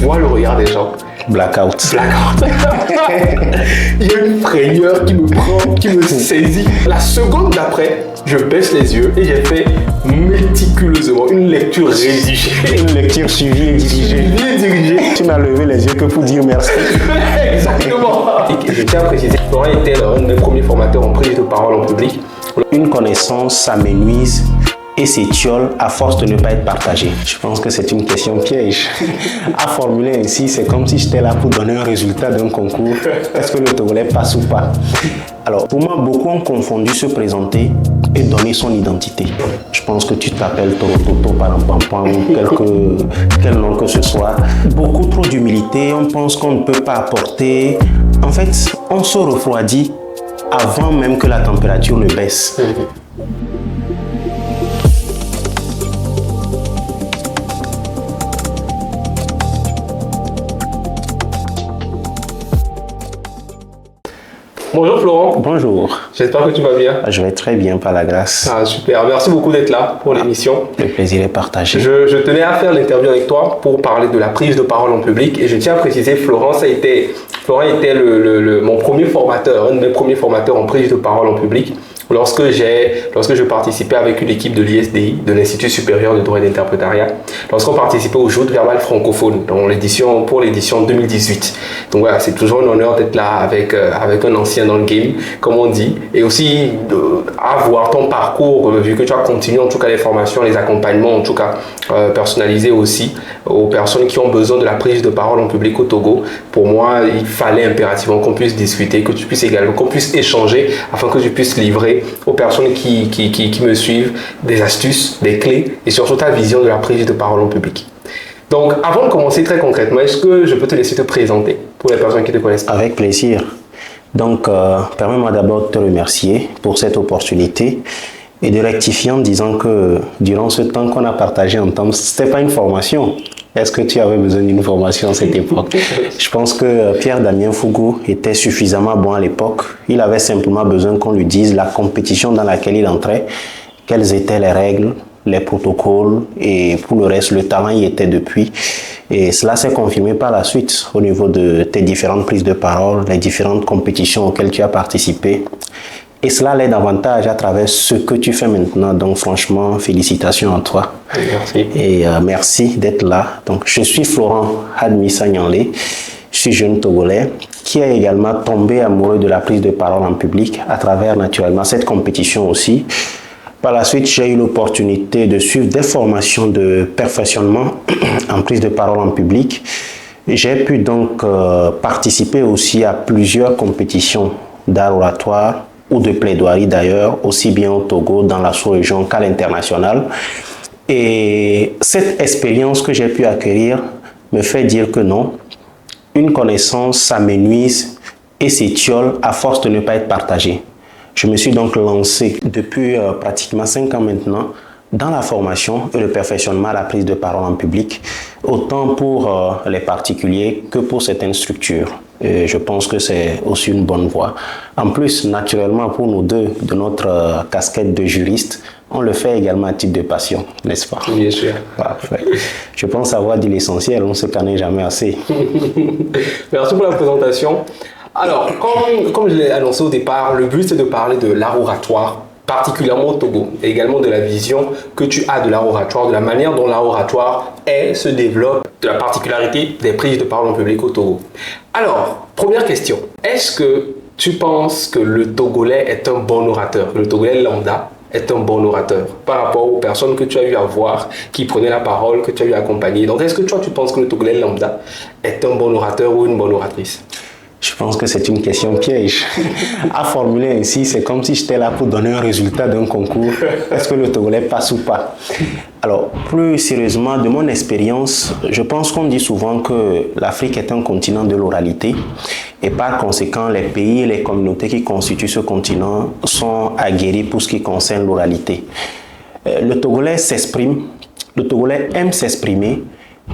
vois le regard des gens. Blackout. Il y a une frayeur qui me prend, qui me saisit. La seconde d'après, je baisse les yeux et j'ai fait méticuleusement une lecture rédigée. Une lecture suivie et dirigée. Tu n'as levé les yeux que pour dire merci. Exactement. Et je tiens à préciser, Florent était un de mes premiers formateurs en prise de parole en public. Une connaissance s'amenuise et s'étiole à force de ne pas être partagée. Je pense que c'est une question piège. À formuler ainsi, c'est comme si j'étais là pour donner un résultat d'un concours. Est-ce que le Togolais passe ou pas? Alors, pour moi, beaucoup ont confondu se présenter et donner son identité. Je pense que tu t'appelles Torototo, Parampampam, quel nom que ce soit. Beaucoup trop d'humilité, on pense qu'on ne peut pas apporter. En fait, on se refroidit avant même que la température ne baisse. Bonjour Florent. Bonjour. J'espère que tu vas bien. Je vais très bien par la grâce. Ah, super, merci beaucoup d'être là pour l'émission. Le plaisir est partagé. Je tenais à faire l'interview avec toi pour parler de la prise de parole en public et je tiens à préciser, Florent était mon premier formateur, un de mes premiers formateurs en prise de parole en public. Lorsque je participais avec une équipe de l'ISDI, de l'Institut supérieur de droit et d'interprétariat, lorsqu'on participait au joute verbal francophone pour l'édition 2018. Donc voilà, c'est toujours un honneur d'être là avec un ancien dans le game, comme on dit, et aussi avoir ton parcours, vu que tu as continué en tout cas les formations, les accompagnements en tout cas personnalisés aussi aux personnes qui ont besoin de la prise de parole en public au Togo. Pour moi, il fallait impérativement qu'on puisse discuter, qu'on puisse échanger afin que tu puisses livrer aux personnes qui me suivent des astuces, des clés et surtout ta vision de la prise de parole en public. Donc, avant de commencer très concrètement, est-ce que je peux te laisser te présenter pour les personnes qui te connaissent? Avec plaisir. Donc, permets-moi d'abord de te remercier pour cette opportunité et de rectifier en disant que durant ce temps qu'on a partagé ensemble, ce n'était pas une formation. Est-ce que tu avais besoin d'une formation à cette époque? Je pense que Pierre-Damien Fougou était suffisamment bon à l'époque. Il avait simplement besoin qu'on lui dise la compétition dans laquelle il entrait, quelles étaient les règles, les protocoles et pour le reste, le talent y était depuis. Et cela s'est confirmé par la suite au niveau de tes différentes prises de parole, les différentes compétitions auxquelles tu as participé. Et cela l'est davantage à travers ce que tu fais maintenant. Donc franchement, félicitations à toi. Merci. Et merci d'être là. Donc je suis Florent Hadmissa Nyanlé. Je suis jeune Togolais qui est également tombé amoureux de la prise de parole en public à travers naturellement cette compétition aussi. Par la suite, j'ai eu l'opportunité de suivre des formations de perfectionnement en prise de parole en public. J'ai pu donc participer aussi à plusieurs compétitions d'art oratoire ou de plaidoirie d'ailleurs, aussi bien au Togo, dans la sous-région qu'à l'international. Et cette expérience que j'ai pu acquérir me fait dire que non, une connaissance s'amenuise et s'étiole à force de ne pas être partagée. Je me suis donc lancé depuis pratiquement 5 ans maintenant dans la formation et le perfectionnement à la prise de parole en public, autant pour les particuliers que pour certaines structures. Et je pense que c'est aussi une bonne voie. En plus, naturellement, pour nous deux, de notre casquette de juriste, on le fait également à titre de passion, n'est-ce pas? Bien sûr. Parfait. Je pense avoir dit l'essentiel, on ne se connaît jamais assez. Merci pour la présentation. Alors, comme je l'ai annoncé au départ, le but c'est de parler de l'art oratoire, particulièrement au Togo, et également de la vision que tu as de l'art oratoire, de la manière dont l'art oratoire se développe, de la particularité des prises de parole en public au Togo. Alors, première question, est-ce que tu penses que le Togolais est un bon orateur, que le Togolais lambda est un bon orateur par rapport aux personnes que tu as eu à voir, qui prenaient la parole, que tu as eu à accompagner? Donc, est-ce que tu penses que le Togolais lambda est un bon orateur ou une bonne oratrice? Je pense que c'est une question piège. À formuler ainsi, c'est comme si j'étais là pour donner un résultat d'un concours. Est-ce que le Togolais passe ou pas? Alors, plus sérieusement, de mon expérience, je pense qu'on dit souvent que l'Afrique est un continent de l'oralité et par conséquent, les pays et les communautés qui constituent ce continent sont aguerris pour ce qui concerne l'oralité. Le Togolais s'exprime, le Togolais aime s'exprimer,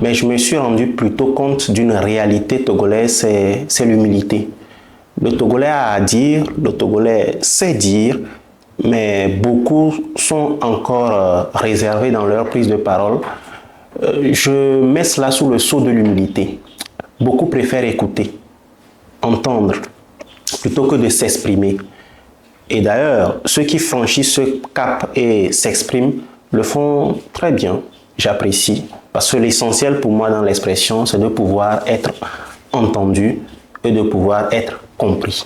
mais je me suis rendu plutôt compte d'une réalité togolaise, c'est l'humilité. Le Togolais a à dire, le Togolais sait dire, mais beaucoup sont encore réservés dans leur prise de parole je mets cela sous le sceau de l'humilité. Beaucoup préfèrent écouter, entendre, plutôt que de s'exprimer. Et d'ailleurs, ceux qui franchissent ce cap et s'expriment le font très bien. J'apprécie. Parce que l'essentiel pour moi dans l'expression, c'est de pouvoir être entendu et de pouvoir être compris.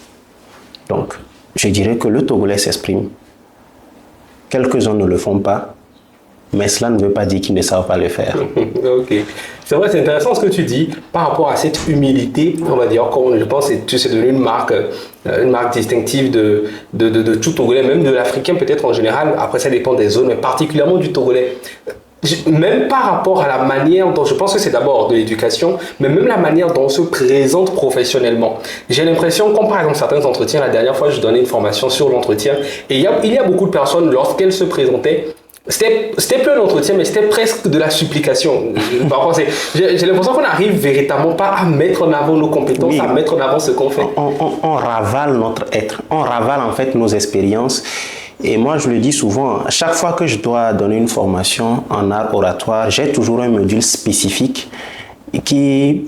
Donc, je dirais que le Togolais s'exprime. Quelques-uns ne le font pas, mais cela ne veut pas dire qu'ils ne savent pas le faire. Ok. C'est vrai, c'est intéressant ce que tu dis par rapport à cette humilité, on va dire, comme je pense que c'est devenu une marque distinctive de tout Togolais, même de l'Africain peut-être en général. Après, ça dépend des zones, mais particulièrement du Togolais. Même par rapport à la manière dont, je pense que c'est d'abord de l'éducation, mais même la manière dont on se présente professionnellement. J'ai l'impression, comme par exemple certains entretiens, la dernière fois je donnais une formation sur l'entretien, et il y a beaucoup de personnes, lorsqu'elles se présentaient, c'était plus un entretien, mais c'était presque de la supplication. J'ai l'impression qu'on n'arrive véritablement pas à mettre en avant nos compétences, oui, à mettre en avant ce qu'on fait. On ravale notre être, on ravale en fait nos expériences. Et moi, je le dis souvent, à chaque fois que je dois donner une formation en art oratoire, j'ai toujours un module spécifique qui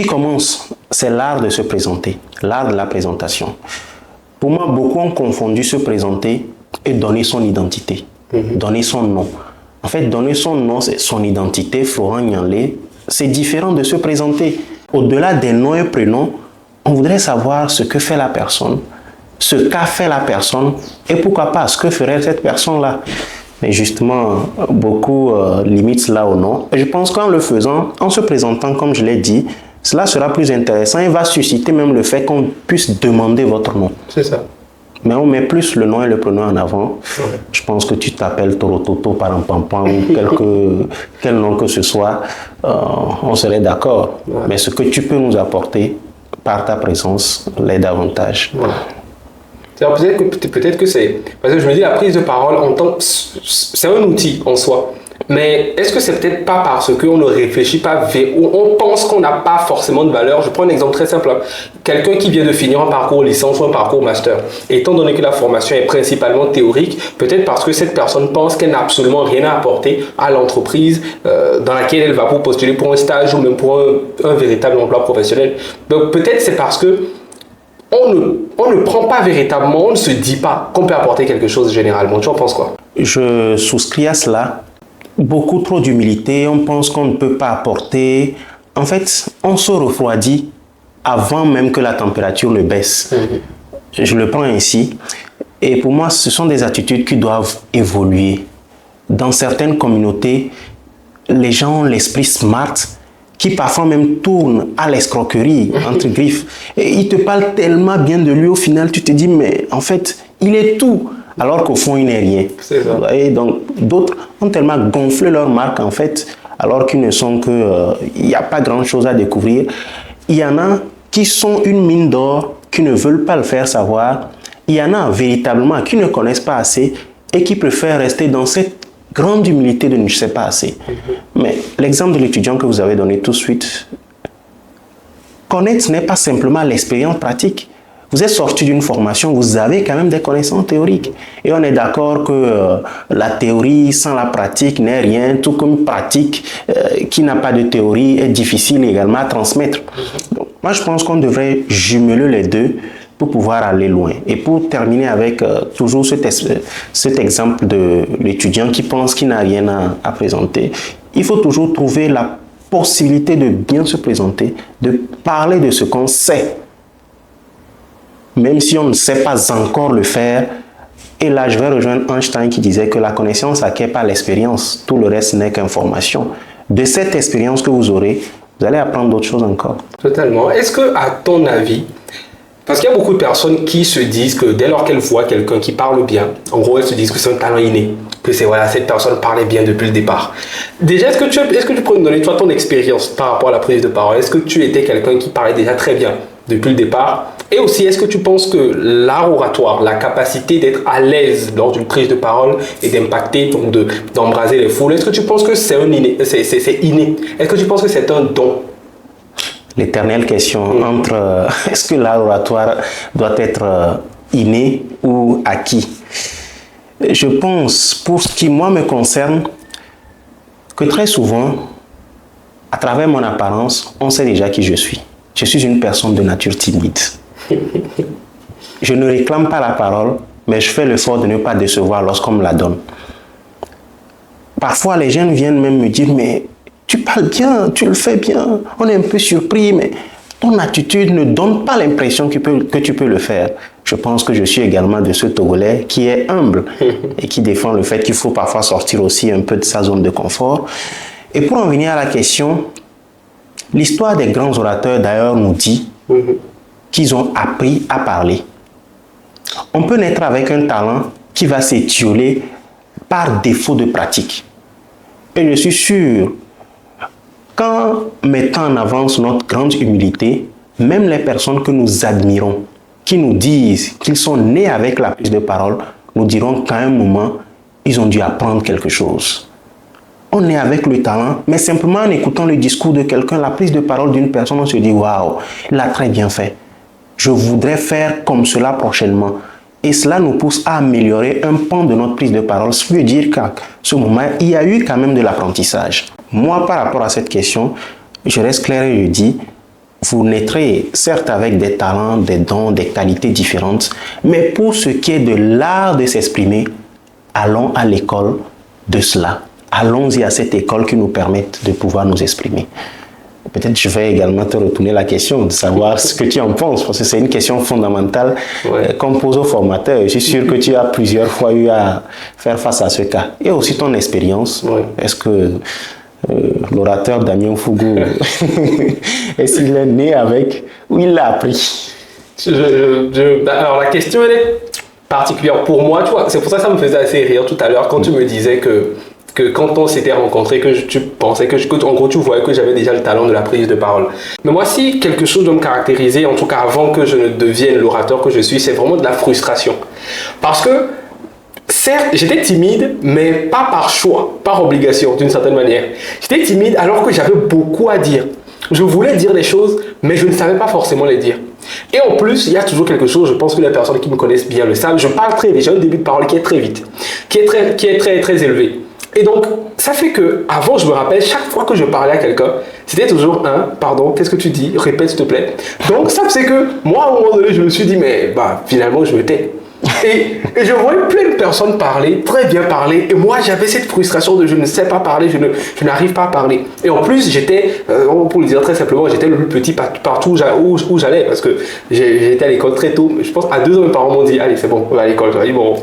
commence. C'est l'art de se présenter, l'art de la présentation. Pour moi, beaucoup ont confondu se présenter et donner son identité, donner son nom. En fait, donner son nom, c'est son identité, Florent Nyanlé, c'est différent de se présenter. Au-delà des noms et prénoms, on voudrait savoir ce que fait la personne, ce qu'a fait la personne et pourquoi pas ce que ferait cette personne-là. Mais justement, beaucoup limitent cela au nom. Et je pense qu'en le faisant, en se présentant comme je l'ai dit, cela sera plus intéressant et va susciter même le fait qu'on puisse demander votre nom. C'est ça. Mais on met plus le nom et le prénom en avant. Ouais. Je pense que tu t'appelles Torototo, Parampampan ou quel nom que ce soit, on serait d'accord. Ouais. Mais ce que tu peux nous apporter par ta présence l'est davantage. Ouais. Peut-être que c'est... Parce que je me dis, la prise de parole, c'est un outil en soi. Mais est-ce que c'est peut-être pas parce qu'on ne réfléchit pas, ou on pense qu'on n'a pas forcément de valeur? Je prends un exemple très simple. Quelqu'un qui vient de finir un parcours licence ou un parcours master, étant donné que la formation est principalement théorique, peut-être parce que cette personne pense qu'elle n'a absolument rien à apporter à l'entreprise dans laquelle elle va pour postuler pour un stage ou même pour un véritable emploi professionnel. Donc peut-être c'est parce que on ne prend pas véritablement, on ne se dit pas qu'on peut apporter quelque chose généralement. Tu en penses quoi? Je souscris à cela. Beaucoup trop d'humilité, on pense qu'on ne peut pas apporter. En fait, on se refroidit avant même que la température ne baisse. Je le prends ainsi. Et pour moi, ce sont des attitudes qui doivent évoluer. Dans certaines communautés, les gens ont l'esprit smart, qui parfois même tourne à l'escroquerie, entre griffes. Et il te parle tellement bien de lui, au final, tu te dis, mais en fait, il est tout. Alors qu'au fond, il n'est rien. C'est ça. Et donc, d'autres ont tellement gonflé leur marque, en fait, alors qu'ils ne sont que... il n'y a pas grand-chose à découvrir. Il y en a qui sont une mine d'or, qui ne veulent pas le faire savoir. Il y en a véritablement qui ne connaissent pas assez et qui préfèrent rester dans cette grande humilité de ne sais pas assez. Mais l'exemple de l'étudiant que vous avez donné tout de suite, connaître, ce n'est pas simplement l'expérience pratique. Vous êtes sorti d'une formation, vous avez quand même des connaissances théoriques. Et on est d'accord que la théorie sans la pratique n'est rien, tout comme pratique qui n'a pas de théorie est difficile également à transmettre. Donc, moi, je pense qu'on devrait jumeler les deux pour pouvoir aller loin. Et pour terminer avec toujours cet exemple de l'étudiant qui pense qu'il n'a rien à présenter, il faut toujours trouver la possibilité de bien se présenter, de parler de ce qu'on sait. Même si on ne sait pas encore le faire. Et là, je vais rejoindre Einstein qui disait que la connaissance acquiert par l'expérience. Tout le reste n'est qu'information. De cette expérience que vous aurez, vous allez apprendre d'autres choses encore. Totalement. Est-ce que, à ton avis, parce qu'il y a beaucoup de personnes qui se disent que dès lors qu'elles voient quelqu'un qui parle bien, en gros, elles se disent que c'est un talent inné, que c'est voilà, cette personne parlait bien depuis le départ. Déjà, est-ce que tu peux nous donner toi ton expérience par rapport à la prise de parole? Est-ce que tu étais quelqu'un qui parlait déjà très bien depuis le départ? Et aussi, est-ce que tu penses que l'art oratoire, la capacité d'être à l'aise lors d'une prise de parole et d'impacter, donc d'embraser les foules, est-ce que tu penses que c'est inné? Est-ce que tu penses que c'est un don? L'éternelle question entre est-ce que l'art oratoire doit être inné ou acquis? Je pense, pour ce qui moi me concerne, que très souvent, à travers mon apparence, on sait déjà qui je suis. Je suis une personne de nature timide. Je ne réclame pas la parole, mais je fais l'effort de ne pas décevoir lorsqu'on me la donne. Parfois, les jeunes viennent même me dire, mais tu parles bien, tu le fais bien. On est un peu surpris, mais ton attitude ne donne pas l'impression que tu peux le faire. Je pense que je suis également de ce Togolais qui est humble et qui défend le fait qu'il faut parfois sortir aussi un peu de sa zone de confort. Et pour en venir à la question, l'histoire des grands orateurs d'ailleurs nous dit qu'ils ont appris à parler. On peut naître avec un talent qui va s'étioler par défaut de pratique. Et je suis sûr, qu'en mettant en avance notre grande humilité, même les personnes que nous admirons, qui nous disent qu'ils sont nés avec la prise de parole, nous diront qu'à un moment, ils ont dû apprendre quelque chose. On est avec le talent, mais simplement en écoutant le discours de quelqu'un, la prise de parole d'une personne, on se dit « Waouh, il a très bien fait. Je voudrais faire comme cela prochainement. » Et cela nous pousse à améliorer un pan de notre prise de parole. Ce qui veut dire qu'à ce moment, il y a eu quand même de l'apprentissage. Moi, par rapport à cette question, je reste clair et je dis, vous naîtrez certes avec des talents, des dons, des qualités différentes, mais pour ce qui est de l'art de s'exprimer, allons à l'école de cela. Allons-y à cette école qui nous permette de pouvoir nous exprimer. Peut-être je vais également te retourner la question de savoir ce que tu en penses, parce que c'est une question fondamentale qu'on pose aux formateurs. Je suis sûr que tu as plusieurs fois eu à faire face à ce cas. Et aussi ton expérience. Est-ce que l'orateur Damien Fougou, est-ce qu'il est né avec ou il l'a appris? Alors la question elle est particulière pour moi, tu vois, c'est pour ça que ça me faisait assez rire tout à l'heure quand tu me disais que quand on s'était rencontrés, que tu pensais en gros tu voyais que j'avais déjà le talent de la prise de parole. Mais moi, si quelque chose doit me caractériser, en tout cas avant que je ne devienne l'orateur que je suis, c'est vraiment de la frustration. Parce que, certes, j'étais timide, mais pas par choix, par obligation, d'une certaine manière. J'étais timide alors que j'avais beaucoup à dire. Je voulais dire des choses, mais je ne savais pas forcément les dire. Et en plus, il y a toujours quelque chose, je pense que les personnes qui me connaissent bien le savent, je parle très vite, j'ai un début de parole qui est très vite, qui est très élevé. Et donc, ça fait que avant, je me rappelle, chaque fois que je parlais à quelqu'un, c'était toujours pardon, qu'est-ce que tu dis? Répète s'il te plaît. Donc, ça faisait que moi, à un moment donné, je me suis dit, mais finalement, je me tais. Et je voyais plein de personnes parler, très bien parler, et moi j'avais cette frustration de je ne sais pas parler, je n'arrive pas à parler. Et en plus j'étais, pour le dire très simplement, j'étais le plus petit partout où j'allais, parce que j'étais à l'école très tôt. Je pense à 2 ans mes parents m'ont dit allez c'est bon, on va à l'école, ils m'ont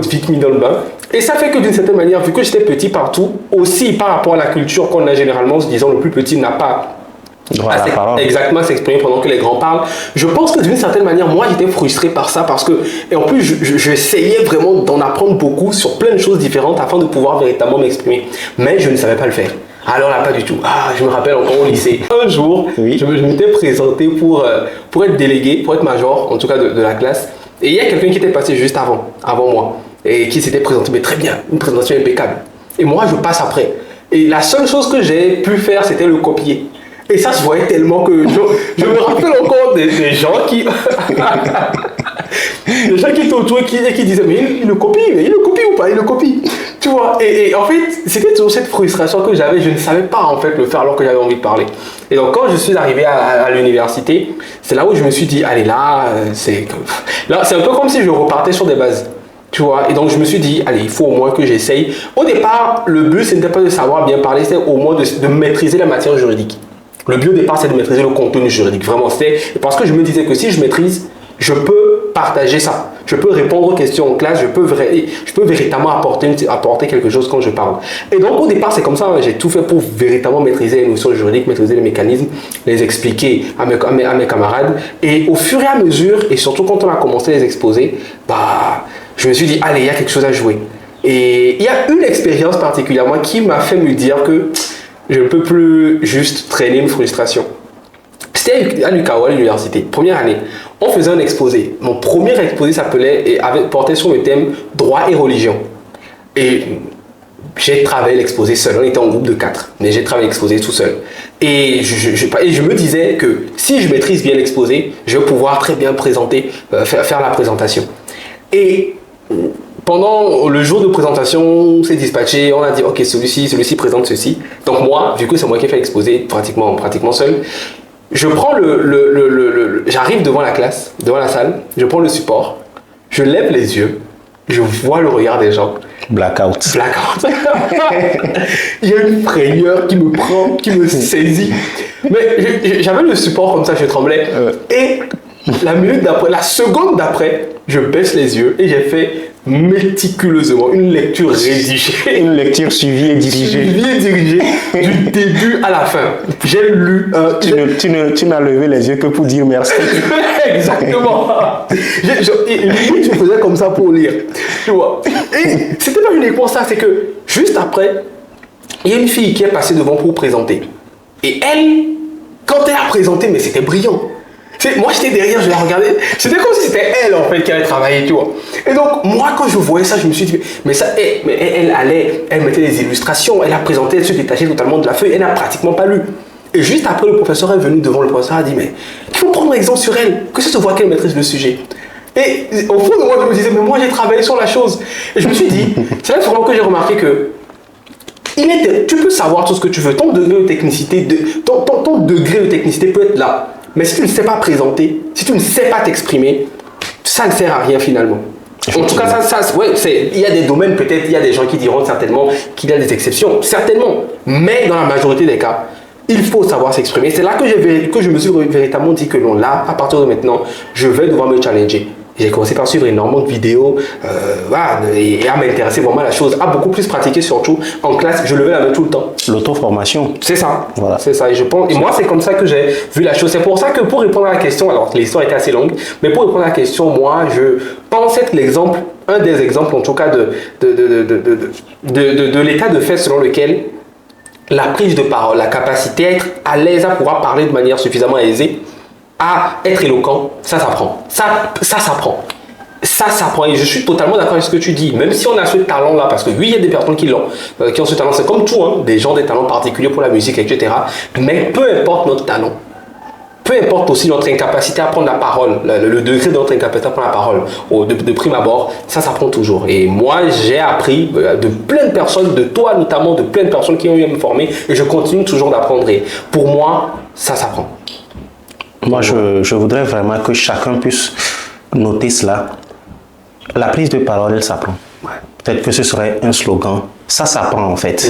vite mis dans le bain. Et ça fait que d'une certaine manière, vu que j'étais petit partout, aussi par rapport à la culture qu'on a généralement, se disant le plus petit n'a pas exactement s'exprimer pendant que les grands parlent. Je pense que d'une certaine manière, moi j'étais frustré par ça parce que, et en plus j'essayais vraiment d'en apprendre beaucoup sur plein de choses différentes afin de pouvoir véritablement m'exprimer. Mais je ne savais pas le faire. Alors là, pas du tout. Je me rappelle encore au lycée. Un jour, je m'étais présenté pour être délégué, pour être major, en tout cas de la classe. Et il y a quelqu'un qui était passé juste avant moi, et qui s'était présenté, mais très bien, une présentation impeccable. Et moi, je passe après. Et la seule chose que j'ai pu faire, c'était le copier. Et ça se voyait tellement que je me rappelle encore des gens qui... des gens qui étaient autour et qui disaient mais il le copie ou pas, il le copie. Tu vois, et en fait, c'était toujours cette frustration que j'avais. Je ne savais pas en fait le faire alors que j'avais envie de parler. Et donc quand je suis arrivé à l'université, c'est là où je me suis dit, allez là, c'est un peu comme si je repartais sur des bases. Tu vois, et donc je me suis dit, allez, il faut au moins que j'essaye. Au départ, le but, ce n'était pas de savoir bien parler, c'était au moins de maîtriser la matière juridique. Le but au départ, c'est de maîtriser le contenu juridique. Vraiment, c'était parce que je me disais que si je maîtrise, je peux partager ça. Je peux répondre aux questions en classe, je peux véritablement apporter quelque chose quand je parle. Et donc, au départ, c'est comme ça. J'ai tout fait pour véritablement maîtriser les notions juridiques, maîtriser les mécanismes, les expliquer à mes camarades. Et au fur et à mesure, et surtout quand on a commencé les exposés, je me suis dit, allez, il y a quelque chose à jouer. Et il y a une expérience particulièrement qui m'a fait me dire que je ne peux plus juste traîner une frustration. C'était à l'UQAO, à l'université, première année. On faisait un exposé. Mon premier exposé portait sur le thème droit et religion. Et j'ai travaillé l'exposé seul. On était en groupe de 4, mais j'ai travaillé l'exposé tout seul. Et je me disais que si je maîtrise bien l'exposé, je vais pouvoir très bien faire la présentation. Et pendant le jour de présentation, on s'est dispatché, on a dit ok, celui-ci présente ceci. Donc moi, vu que c'est moi qui ai fait l'exposé pratiquement seul, je prends j'arrive devant la classe, devant la salle, je prends le support, je lève les yeux, je vois le regard des gens. Blackout. Il y a une frayeur qui me prend, qui me saisit. Mais j'avais le support comme ça, je tremblais. Et la seconde d'après, je baisse les yeux et j'ai fait méticuleusement une lecture rédigée. Une lecture suivie et dirigée. Du début à la fin. J'ai lu... Tu n'as levé les yeux que pour dire merci. Exactement. Tu faisais comme ça pour lire. Tu vois. Et c'était pas uniquement ça, c'est que juste après, il y a une fille qui est passée devant pour présenter. Et elle, quand elle a présenté, mais c'était brillant. Moi, j'étais derrière, je la regardais. C'était comme si c'était elle, en fait, qui allait travailler, tu vois. Et donc, moi, quand je voyais ça, je me suis dit, mais elle mettait des illustrations, elle a présenté, elle se détachait totalement de la feuille, elle n'a pratiquement pas lu. Et juste après, le professeur est venu devant le professeur, a dit, mais il faut prendre exemple sur elle, que ça se voit qu'elle maîtrise le sujet. Et au fond de moi, je me disais, mais moi, j'ai travaillé sur la chose. Et je me suis dit, c'est là vraiment que j'ai remarqué que tu peux savoir tout ce que tu veux, ton degré de technicité, ton degré de technicité peut être là. Mais si tu ne sais pas présenter, si tu ne sais pas t'exprimer, ça ne sert à rien finalement. En tout cas, il y a des domaines, peut-être, il y a des gens qui diront certainement qu'il y a des exceptions, certainement. Mais dans la majorité des cas, il faut savoir s'exprimer. C'est là que je me suis véritablement dit que non, là, à partir de maintenant, je vais devoir me challenger. J'ai commencé par suivre énormément de vidéos et à m'intéresser vraiment à la chose, à beaucoup plus pratiquer surtout en classe. Je levais la main tout le temps. L'auto-formation. C'est ça. Voilà. C'est ça. Et moi, c'est comme ça que j'ai vu la chose. C'est pour ça que pour répondre à la question, alors l'histoire était assez longue, mais pour répondre à la question, moi, je pense être un des exemples en tout cas de l'état de fait selon lequel la prise de parole, la capacité à être à l'aise, à pouvoir parler de manière suffisamment aisée, à être éloquent, ça s'apprend. Ça s'apprend. Ça s'apprend. Et je suis totalement d'accord avec ce que tu dis. Même si on a ce talent-là, parce que oui, il y a des personnes qui ont ce talent. C'est comme tout, hein, des gens, des talents particuliers pour la musique, etc. Mais peu importe notre talent, peu importe aussi notre incapacité à prendre la parole, le degré de notre incapacité à prendre la parole de prime abord, ça s'apprend toujours. Et moi, j'ai appris de plein de personnes, de toi notamment, de plein de personnes qui ont eu à me former, et je continue toujours d'apprendre. Et pour moi, ça s'apprend. Moi, je voudrais vraiment que chacun puisse noter cela. La prise de parole, elle s'apprend. Ouais. Peut-être que ce serait un slogan. Ça s'apprend en fait.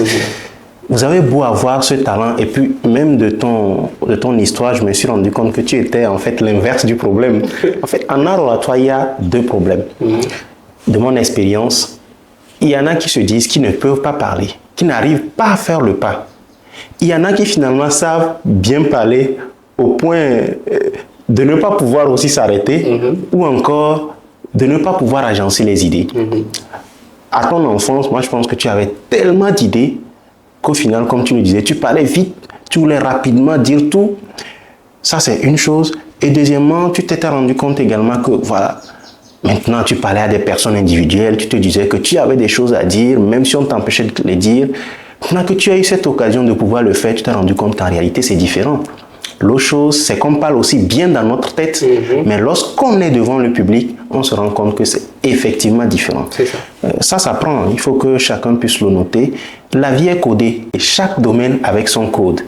Vous avez beau avoir ce talent et puis même de ton histoire, je me suis rendu compte que tu étais en fait l'inverse du problème. En fait, en art oratoire, il y a deux problèmes. De mon expérience, il y en a qui se disent qu'ils ne peuvent pas parler, qui n'arrivent pas à faire le pas. Il y en a qui finalement savent bien parler au point de ne pas pouvoir aussi s'arrêter ou encore de ne pas pouvoir agencer les idées. À ton enfance, moi je pense que tu avais tellement d'idées qu'au final, comme tu le disais, tu parlais vite, tu voulais rapidement dire tout. Ça, c'est une chose. Et deuxièmement, tu t'étais rendu compte également que, voilà, maintenant tu parlais à des personnes individuelles, tu te disais que tu avais des choses à dire, même si on t'empêchait de les dire. Maintenant que tu as eu cette occasion de pouvoir le faire, tu t'es rendu compte qu'en réalité, c'est différent. L'autre chose, c'est qu'on parle aussi bien dans notre tête, mais lorsqu'on est devant le public, on se rend compte que c'est effectivement différent. C'est ça. Ça s'apprend, il faut que chacun puisse le noter. La vie est codée, et chaque domaine avec son code.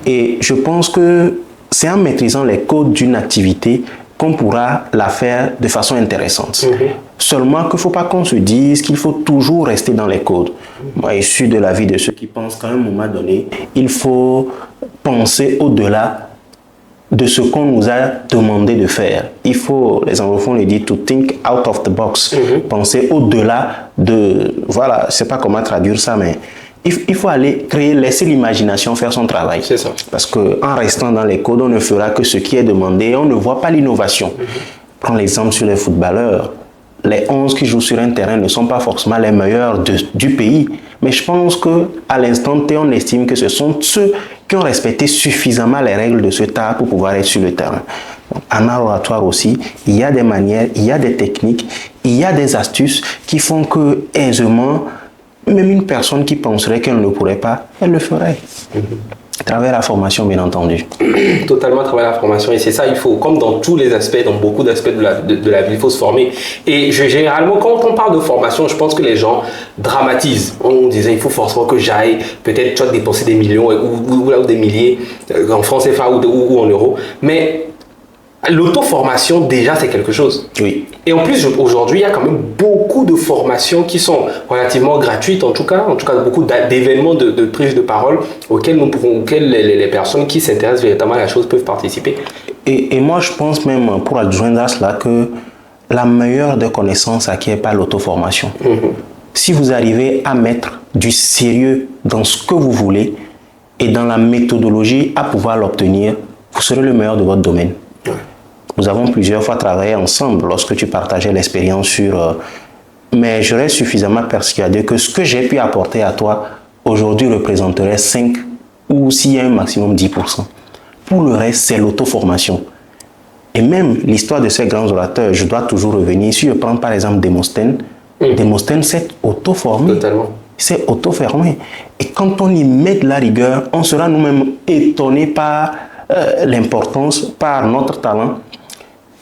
Et je pense que c'est en maîtrisant les codes d'une activité qu'on pourra la faire de façon intéressante. Seulement qu'il ne faut pas qu'on se dise qu'il faut toujours rester dans les codes. Moi, je suis de l'avis de ceux qui pensent qu'à un moment donné, il faut penser au-delà de ce qu'on nous a demandé de faire. Il faut, les anglophones le disent, to think out of the box. Penser au-delà de, voilà, je ne sais pas comment traduire ça, mais il faut aller créer, laisser l'imagination faire son travail. C'est ça. Parce qu'en restant dans les codes, on ne fera que ce qui est demandé et on ne voit pas l'innovation. Prends l'exemple sur les footballeurs. Les 11 qui jouent sur un terrain ne sont pas forcément les meilleurs du pays. Mais je pense qu'à l'instant T, on estime que ce sont ceux qui ont respecté suffisamment les règles de ce art pour pouvoir être sur le terrain. En art oratoire aussi, il y a des manières, il y a des techniques, il y a des astuces qui font que aisément, même une personne qui penserait qu'elle ne le pourrait pas, elle le ferait. À travers la formation, bien entendu. Totalement à travers la formation. Et c'est ça, il faut, comme dans tous les aspects, dans beaucoup d'aspects de la vie, il faut se former. Et généralement, quand on parle de formation, je pense que les gens dramatisent. On disait, il faut forcément que j'aille, peut-être, tu vois, dépenser des millions ou des milliers en francs CFA ou en euros. Mais l'auto-formation, déjà, c'est quelque chose. Oui. Et en plus, aujourd'hui, il y a quand même beaucoup de formations qui sont relativement gratuites, en tout cas beaucoup d'événements de prise de parole auxquels les personnes qui s'intéressent véritablement à la chose peuvent participer. Et moi, je pense même, pour adjoindre à cela, que la meilleure des connaissances acquiert par l'auto-formation. Si vous arrivez à mettre du sérieux dans ce que vous voulez et dans la méthodologie à pouvoir l'obtenir, vous serez le meilleur de votre domaine. Nous avons plusieurs fois travaillé ensemble lorsque tu partageais l'expérience sur... mais je reste suffisamment persuadé que ce que j'ai pu apporter à toi aujourd'hui représenterait 5 ou s'il y a un maximum 10%. Pour le reste, c'est l'auto-formation. Et même l'histoire de ces grands orateurs, je dois toujours revenir. Si je prends par exemple Démosthène, Démosthène s'est auto-formé. Totalement. C'est auto-formé. Et quand on y met de la rigueur, on sera nous-mêmes étonnés par l'importance, par notre talent.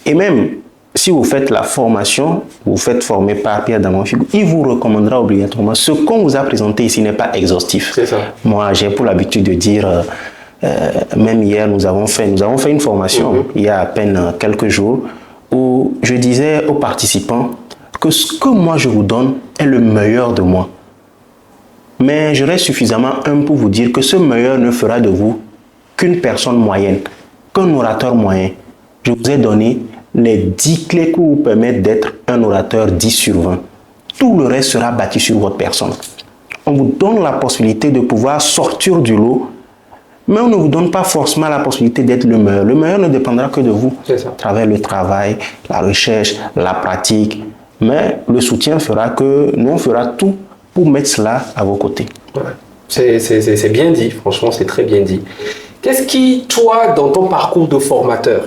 Et même, si vous faites la formation, vous faites former par Pierre Damanfigo, il vous recommandera obligatoirement. Ce qu'on vous a présenté ici n'est pas exhaustif. C'est ça. Moi, j'ai pour l'habitude de dire, même hier, nous avons fait une formation, il y a à peine quelques jours, où je disais aux participants que ce que moi je vous donne est le meilleur de moi. Mais je reste suffisamment humble pour vous dire que ce meilleur ne fera de vous qu'une personne moyenne, qu'un orateur moyen. Je vous ai donné les 10 clés qui vous permettent d'être un orateur 10 sur 20. Tout le reste sera bâti sur votre personne. On vous donne la possibilité de pouvoir sortir du lot, mais on ne vous donne pas forcément la possibilité d'être le meilleur. Le meilleur ne dépendra que de vous, C'est ça. à travers le travail, la recherche, la pratique. Mais le soutien fera que nous, on fera tout pour mettre cela à vos côtés. Ouais. C'est bien dit, franchement, c'est très bien dit. Qu'est-ce qui, toi, dans ton parcours de formateur,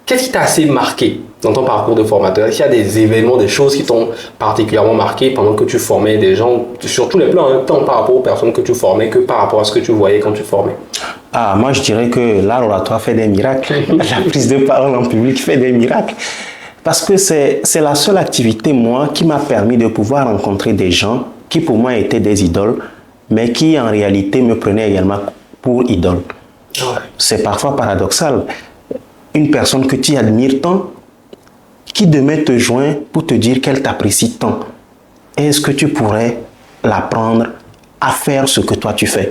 qu'est-ce qui t'a assez marqué dans ton parcours de formateur? Est-ce qu'il y a des événements, des choses qui t'ont particulièrement marqué pendant que tu formais des gens, sur tous les plans, hein, tant par rapport aux personnes que tu formais que par rapport à ce que tu voyais quand tu formais? Ah, moi, je dirais que l'art oratoire fait des miracles. La prise de parole en public fait des miracles. Parce que c'est la seule activité, moi, qui m'a permis de pouvoir rencontrer des gens qui, pour moi, étaient des idoles, mais qui, en réalité, me prenaient également pour idole. Ouais. C'est parfois paradoxal. Une personne que tu admires tant, qui demain te joint pour te dire qu'elle t'apprécie tant. Est-ce que tu pourrais l'apprendre à faire ce que toi tu fais?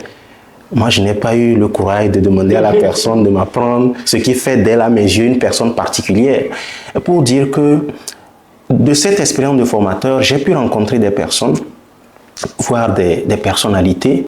Moi, je n'ai pas eu le courage de demander à la personne de m'apprendre ce qui fait d'elle à mes yeux une personne particulière. Pour dire que de cette expérience de formateur, j'ai pu rencontrer des personnes, voir des personnalités